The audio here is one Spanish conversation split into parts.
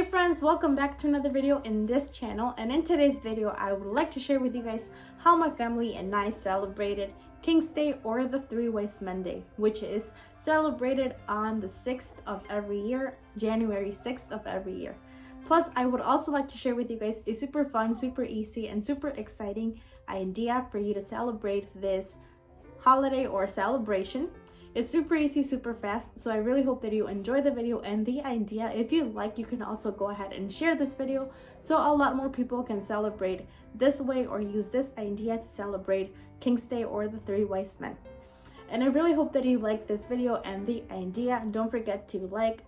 Hey friends, welcome back to another video in this channel, and in today's video I would like to share with you guys how my family and I celebrated King's Day, or the Three Wise Men Day, which is celebrated on the 6th of every year, January 6th of every year. Plus, I would also like to share with you guys a super fun, super easy, and super exciting idea for you to celebrate this holiday or celebration. It's super easy, super fast, so I really hope that you enjoy the video and the idea. If you like, you can also go ahead and share this video so a lot more people can celebrate this way or use this idea to celebrate King's Day or the Three Wise Men. And I really hope that you like this video and the idea. Don't forget to like,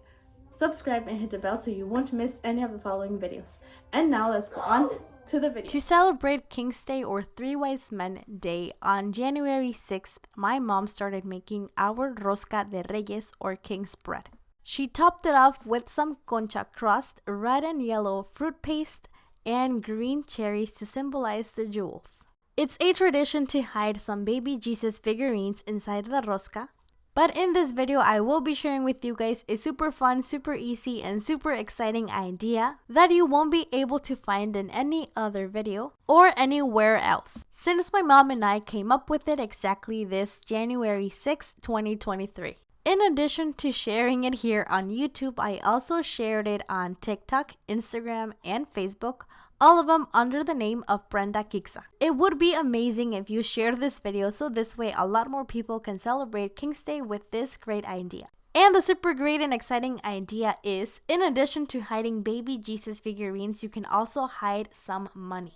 subscribe, and hit the bell so you won't miss any of the following videos. And now let's go on to the video. To celebrate King's Day or Three Wise Men Day on January 6th, my mom started making our rosca de reyes or king's bread. She topped it off with some concha crust, red and yellow fruit paste, and green cherries to symbolize the jewels. It's a tradition to hide some baby Jesus figurines inside the rosca. But in this video, I will be sharing with you guys a super fun, super easy, and super exciting idea that you won't be able to find in any other video or anywhere else, since my mom and I came up with it exactly this January 6, 2023. In addition to sharing it here on YouTube, I also shared it on TikTok, Instagram, and Facebook, all of them under the name of Brenda Kikza. It would be amazing if you share this video so this way a lot more people can celebrate King's Day with this great idea. And the super great and exciting idea is, in addition to hiding baby Jesus figurines, you can also hide some money.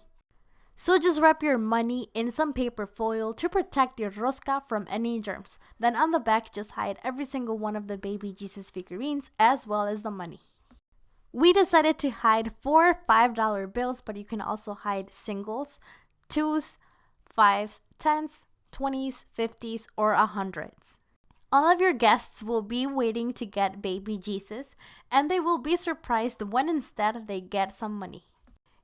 So just wrap your money in some paper foil to protect your rosca from any germs. Then on the back, just hide every single one of the baby Jesus figurines as well as the money. We decided to hide 4 $5 bills, but you can also hide singles, 2s, 5s, 10s, 20s, 50s, or 100s. All of your guests will be waiting to get baby Jesus, and they will be surprised when instead they get some money.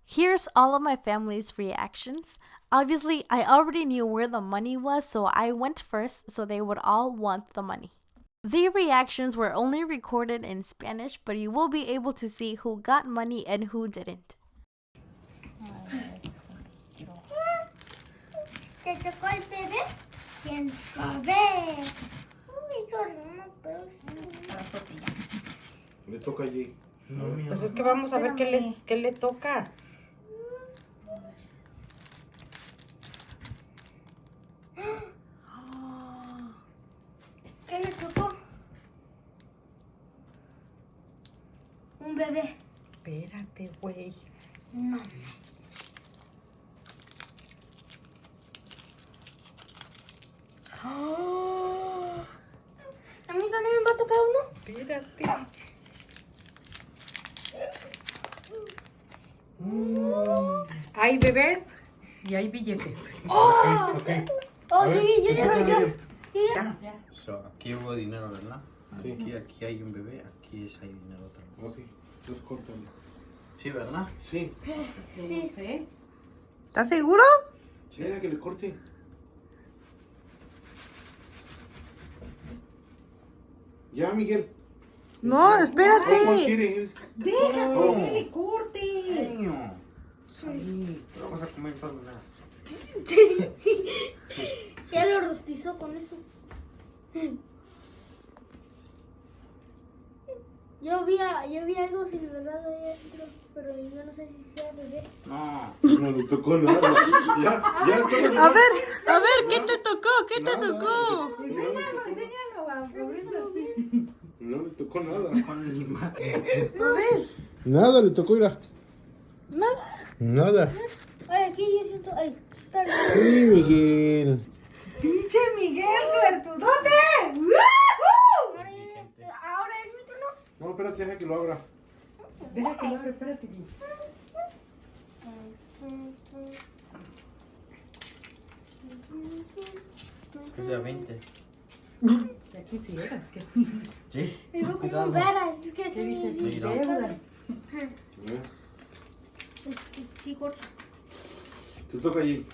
Here's all of my family's reactions. Obviously, I already knew where the money was, so I went first so they would all want the money. The reactions were only recorded in Spanish, but you will be able to see who got money and who didn't. ¿Te tocó el bebé? ¿Quién sabe? Uy, Le toca allí. Pues es que vamos a ver qué le toca. ¿Qué le tocó? Un bebé. Espérate, güey. No. ¿A mí también me va a tocar uno? Espérate. Hay bebés y hay billetes. ¡Oh! Okay. Oye, yo ya decía. So, aquí hubo dinero, ¿verdad? Sí. Aquí hay un bebé, aquí hay dinero también. Ok, entonces córtale. Sí, ¿verdad? Sí. Sí. sé. ¿Estás seguro? Sí, deja que le corte. Ya, Miguel. No, ¿Cuál espérate. quiere él? Déjate Oh. que le corte. Niño. Sí, pero vamos a comer todo nada. Ya lo rostizó con eso. Yo vi algo sin verdad ahí adentro, pero yo no sé si sea bebé. No. No le tocó nada. Ya está. A ver, ¿qué te tocó? ¿Qué te Nada. tocó? No le tocó nada. Con ni madre. A ver. Nada le tocó, mira. Nada. Nada. Ay, aquí yo siento. Ay, está bien. Sí, Miguel. ¡Pinche Miguel, suertudote! Ahora es mi turno. No, espérate, deja que lo abra. Deja que lo abra, espérate. Que sea 20. Ya quisieras que... Sí. Me veo como Cuidado. veras, es que ¿Qué sí, dices? sí, Sí, Deudas. sí, corta. Te toca allí.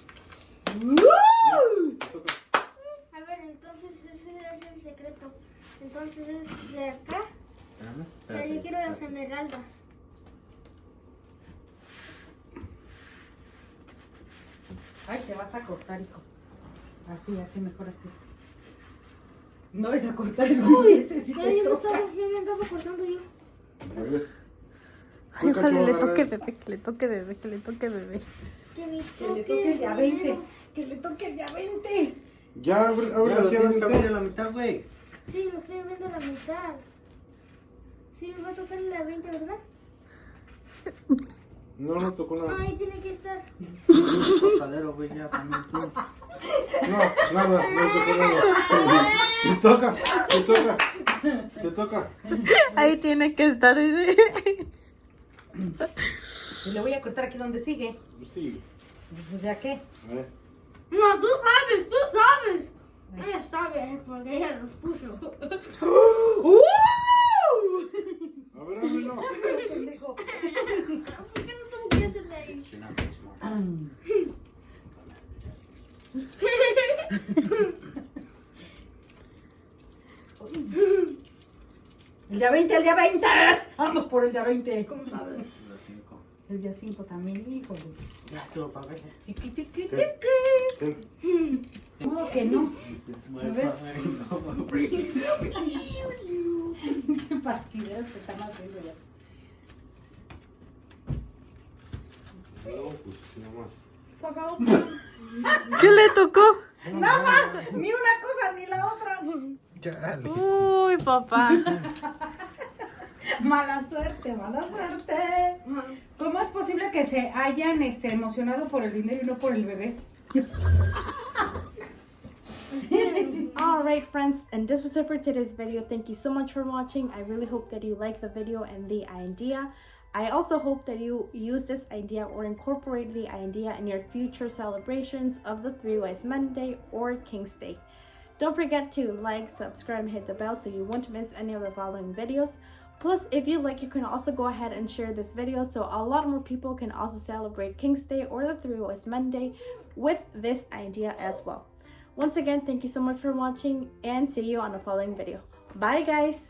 A ver, entonces ese es el secreto. Entonces es de acá. Espérame, Pero yo quiero las esmeraldas. Ay, te vas a cortar, hijo. Así, así, mejor así. No vas a cortar el juguete si Ya te me toca. estaba, ya me andaba cortando yo. A ver. Ay, Cuica, ¿qué ojalá va a le agarrar? toque bebé, que le toque bebé, que le toque bebé. Que me Que le toque el de a 20. primero. Que le toque el de a 20. Ya, abre Ya lo así a la tienes que abrir mitad. a la mitad, güey. Sí, lo estoy abriendo a la mitad. Sí, me va a tocar la 20, ¿verdad? No, no tocó nada. Ahí tiene que estar. Cortadero, güey, ya también tú. No, nada, no tocó nada. Te toca, te toca, te toca. Ahí tiene que estar. Dice. Y le voy a cortar aquí donde sigue. Sí, Pues ya qué. a ver. No, tú sabes, tú sabes. Ella sabe, porque ella los puso. A ver, ábrelo. Pendejo. ¿Por qué no tuvo que hacer de ahí? El día 20, el día 20. Vamos por el día 20. ¿Cómo sabes? Los 5. El día 5 también, híjole. Ya, todo para ver. Chiquitiquitiqui. Ten. ¿Cómo que no? A ver. Qué partideros que están haciendo ya. No, pues nada más. Por favor. ¿Qué le tocó? Nada, ni una cosa ni la otra. Chale. Uy, papá. Mala suerte, mala suerte. ¿Cómo es posible que se hayan emocionado por el dinero y no por el bebé? Alright friends, and this was it for today's video. Thank you so much for watching. I really hope that you like the video and the idea. I also hope that you use this idea or incorporate the idea in your future celebrations of the Three Wise Monday or King's Day. Don't forget to like, subscribe, and hit the bell so you won't miss any of the following videos. Plus, if you like, you can also go ahead and share this video so a lot more people can also celebrate King's Day or the Three Wise Monday with this idea as well. Once again, thank you so much for watching and see you on the following video. Bye guys!